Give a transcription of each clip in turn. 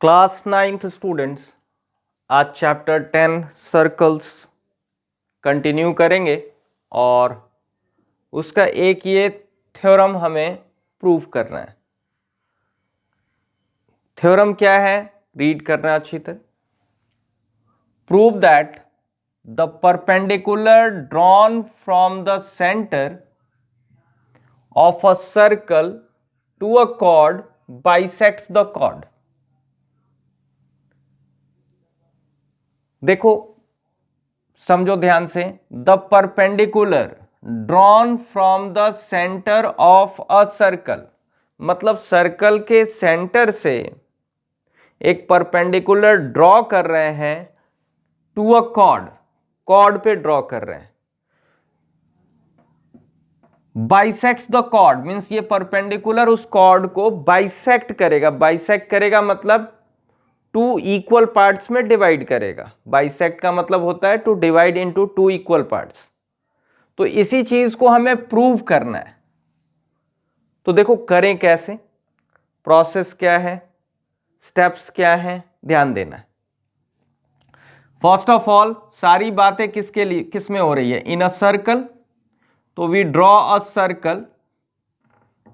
Class 9th students, आज chapter 10 circles continue करेंगे और उसका एक ये थ्योरम हमें प्रूव करना है। थ्योरम क्या है, रीड करना अच्छी तरह। Prove that the perpendicular drawn from the centre of a circle to a chord bisects the chord. देखो समझो ध्यान से, the perpendicular drawn from the centre of a circle, मतलब सर्कल के सेंटर से एक परपेंडिकुलर ड्रॉ कर रहे हैं टू अ कॉर्ड, कॉर्ड पे ड्रॉ कर रहे हैं। बाइसेक्ट्स द कॉर्ड मींस ये परपेंडिकुलर उस कॉर्ड को बाइसेक्ट करेगा। बाइसेक्ट करेगा मतलब टू इक्वल पार्ट्स में डिवाइड करेगा। बाइसेक्ट का मतलब होता है to divide into two equal parts. तो इसी चीज को हमें प्रूव करना है। तो देखो करें कैसे, प्रोसेस क्या है, स्टेप्स क्या है, ध्यान देना है। फर्स्ट ऑफ ऑल सारी बातें किसके लिए, किस में हो रही है, इन अ सर्कल। तो वी ड्रॉ अ सर्कल,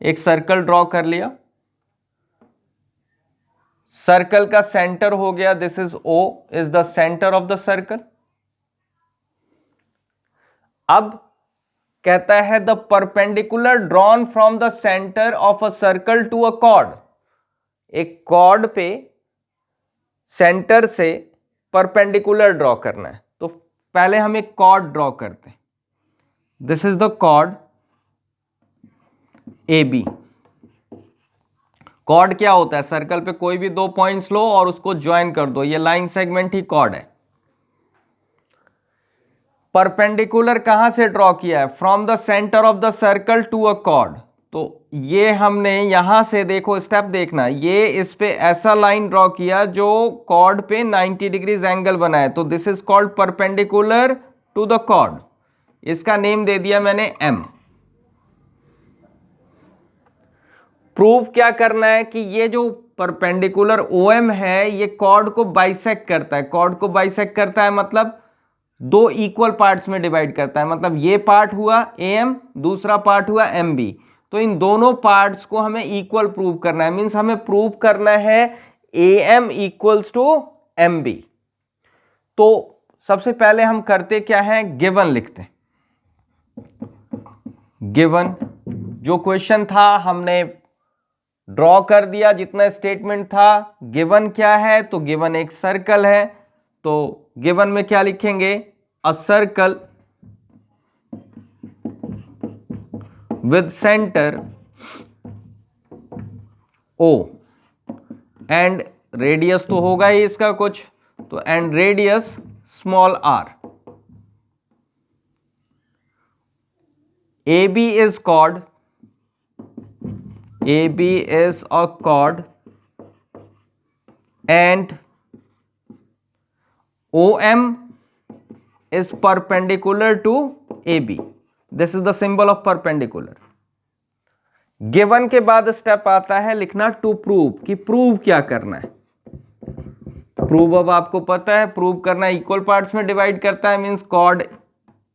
एक सर्कल ड्रॉ कर लिया। सर्कल का सेंटर हो गया, this is O, is the centre of the circle. अब कहता है the perpendicular drawn from the centre of a circle to a chord. एक कॉर्ड पे सेंटर से परपेंडिकुलर ड्रॉ करना है। तो पहले हम एक कॉर्ड ड्रॉ करते हैं। This is the chord AB। Chord क्या होता है, सर्कल पे कोई भी दो पॉइंट्स लो और उसको ज्वाइन कर दो, ये लाइन सेगमेंट ही कॉर्ड है। परपेंडिकुलर कहां से ड्रॉ किया है, from the centre of the circle to a chord. तो ये हमने यहां से, देखो स्टेप देखना, ये इस पे ऐसा लाइन ड्रॉ किया जो कॉर्ड पे 90 डिग्रीज एंगल बनाए। तो this is called perpendicular to the chord. इसका नेम दे दिया मैंने M। प्रूफ क्या करना है कि ये जो परपेंडिकुलर OM है ये कॉर्ड को बाइसेक्ट करता है। कॉर्ड को बाइसेक्ट करता है मतलब दो इक्वल पार्ट्स में डिवाइड करता है। मतलब ये पार्ट हुआ AM, दूसरा पार्ट हुआ MB। तो इन दोनों पार्ट्स को हमें इक्वल प्रूव करना है। मींस हमें प्रूव करना है AM इक्वल्स टू MB। तो सबसे पहले हम करते क्या है, गिवन लिखते हैं। गिवन जो क्वेश्चन था हमने ड्रॉ कर दिया, जितना स्टेटमेंट था। गिवन क्या है, तो गिवन एक सर्कल है। तो गिवन में क्या लिखेंगे, a circle with centre O and radius तो होगा ही इसका कुछ, तो and radius small r। AB is chord, AB is a chord and OM is perpendicular to AB. This is the symbol of perpendicular. Given के बाद step आता है लिखना टू प्रूव, कि प्रूव क्या करना है। प्रूव अब आपको पता है, प्रूव करना इक्वल पार्ट्स में डिवाइड करता है। मींस कॉर्ड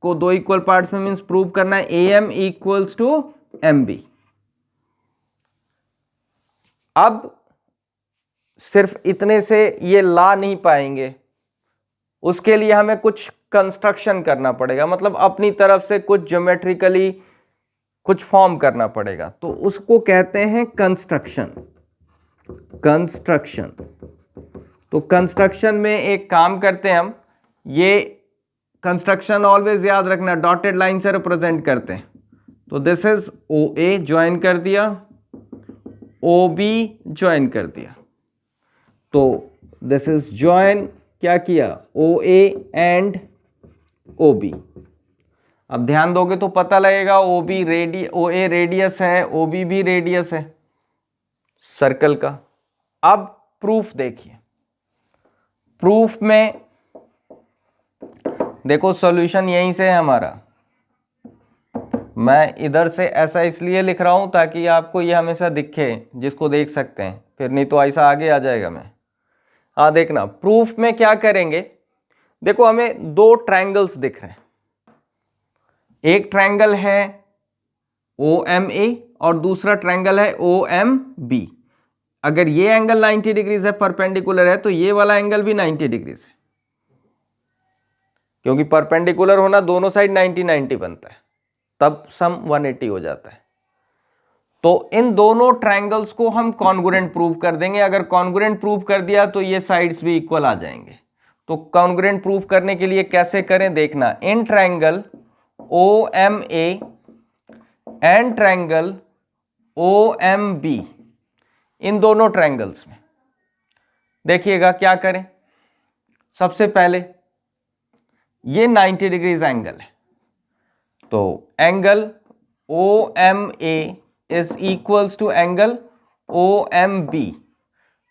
को दो इक्वल पार्ट्स में, मींस प्रूव करना है AM इक्वल्स टू MB। अब सिर्फ इतने से ये ला नहीं पाएंगे, उसके लिए हमें कुछ कंस्ट्रक्शन करना पड़ेगा। मतलब अपनी तरफ से कुछ ज्योमेट्रिकली कुछ फॉर्म करना पड़ेगा। तो उसको कहते हैं कंस्ट्रक्शन। कंस्ट्रक्शन, तो कंस्ट्रक्शन में एक काम करते हैं हम, ये कंस्ट्रक्शन ऑलवेज याद रखना डॉटेड लाइन से रिप्रेजेंट करते हैं। तो दिस इज OA ज्वाइन कर दिया, OB ज्वाइन कर दिया। तो दिस इज ज्वाइन क्या किया, OA एंड OB। अब ध्यान दोगे तो पता लगेगा OA रेडियस है, OB भी रेडियस है सर्कल का। अब प्रूफ देखिए, प्रूफ में देखो सॉल्यूशन यहीं से है हमारा। मैं इधर से ऐसा इसलिए लिख रहा हूं ताकि आपको ये हमेशा दिखे, जिसको देख सकते हैं, फिर नहीं तो ऐसा आगे आ जाएगा। मैं हाँ देखना, प्रूफ में क्या करेंगे, देखो हमें दो ट्रायंगल्स दिख रहे हैं, एक ट्रायंगल है OMA और दूसरा ट्रायंगल है OMB। अगर ये एंगल 90 डिग्रीज है, परपेंडिकुलर है, तो ये वाला एंगल भी 90 डिग्रीज है, क्योंकि परपेंडिकुलर होना दोनों साइड 90-90 बनता है, तब सम 180 हो जाता है। तो इन दोनों ट्रायंगल्स को हम कॉन्ग्रुएंट प्रूव कर देंगे। अगर कॉन्ग्रुएंट प्रूव कर दिया तो ये साइड्स भी इक्वल आ जाएंगे। तो कॉन्ग्रुएंट प्रूव करने के लिए कैसे करें देखना, in triangle OMA and triangle OMB, इन दोनों ट्रायंगल्स में देखिएगा क्या करें। सबसे पहले ये 90 डिग्रीज एंगल है, तो angle OMA is equals to angle OMB।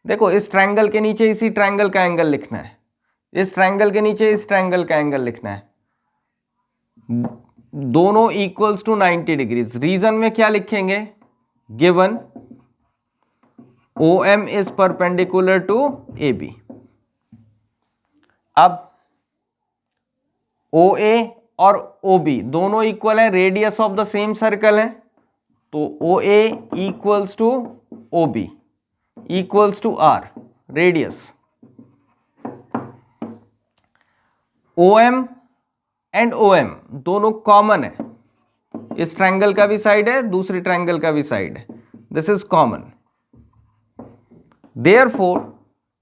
देखो इस ट्रायंगल के नीचे इसी ट्रायंगल का एंगल लिखना है, इस ट्रायंगल के नीचे इस ट्रायंगल का एंगल लिखना है, दोनों इक्वल्स टू 90 डिग्रीज। रीजन में क्या लिखेंगे, given OM is perpendicular to AB। अब OA और OB दोनों इक्वल है, radius of the same circle है, तो OA equals to OB equals to R, radius. OM and OM दोनों कॉमन है, इस ट्रायंगल का भी साइड है, दूसरी ट्रायंगल का भी साइड है, दिस इज कॉमन। देयरफॉर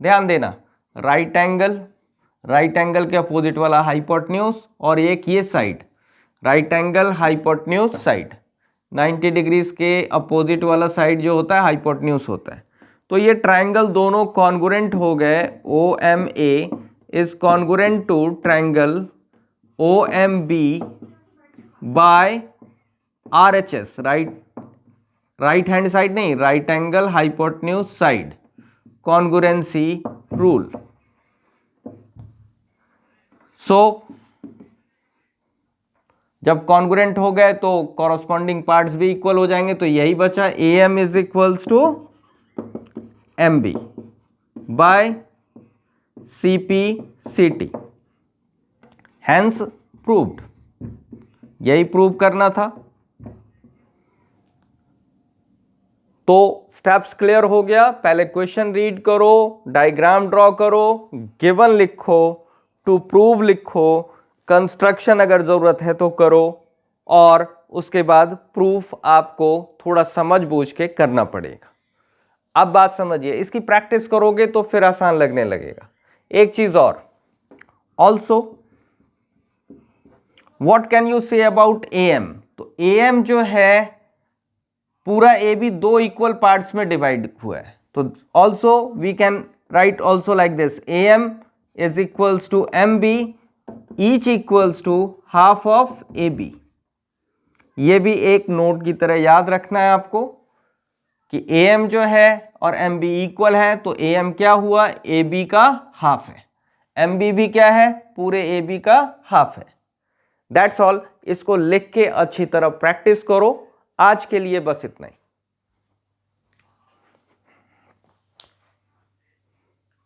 ध्यान देना, राइट एंगल के अपोजिट वाला हाइपोटेन्यूज, और एक ये side right angle hypotenuse side, 90 degrees के अपोजिट वाला साइड जो होता है हाइपोटेन्यूज होता है। तो ये ट्रायंगल दोनों कॉन्ग्रुएंट हो गए, OMA is congruent to triangle OMB by RHS, right hand side नहीं, right angle hypotenuse side, congruency rule. So जब कॉन्ग्रुएंट हो गए तो कॉरस्पॉन्डिंग पार्ट्स भी इक्वल हो जाएंगे, तो यही बचा AM is equals to MB by CP/CT, hence proved. यही प्रूव करना था। तो स्टेप्स क्लियर हो गया। पहले क्वेश्चन रीड करो, डायग्राम ड्रॉ करो, गिवन लिखो, टू प्रूव लिखो, कंस्ट्रक्शन अगर जरूरत है तो करो, और उसके बाद प्रूफ आपको थोड़ा समझ बूझ के करना पड़ेगा। अब बात समझिए, इसकी प्रैक्टिस करोगे तो फिर आसान लगने लगेगा। एक चीज और, also what can you say about AM? तो AM जो है पूरा AB दो इक्वल पार्ट्स में डिवाइड हुआ है, तो also we can write also like this, AM is equals to MB each equals to half of AB। ये भी एक नोट की तरह याद रखना है आपको कि AM जो है और MB इक्वल है, तो AM क्या हुआ, AB का हाफ है, MB भी क्या है, पूरे AB का हाफ है। That's all. इसको लिख के अच्छी तरह प्रैक्टिस करो। आज के लिए बस इतना ही।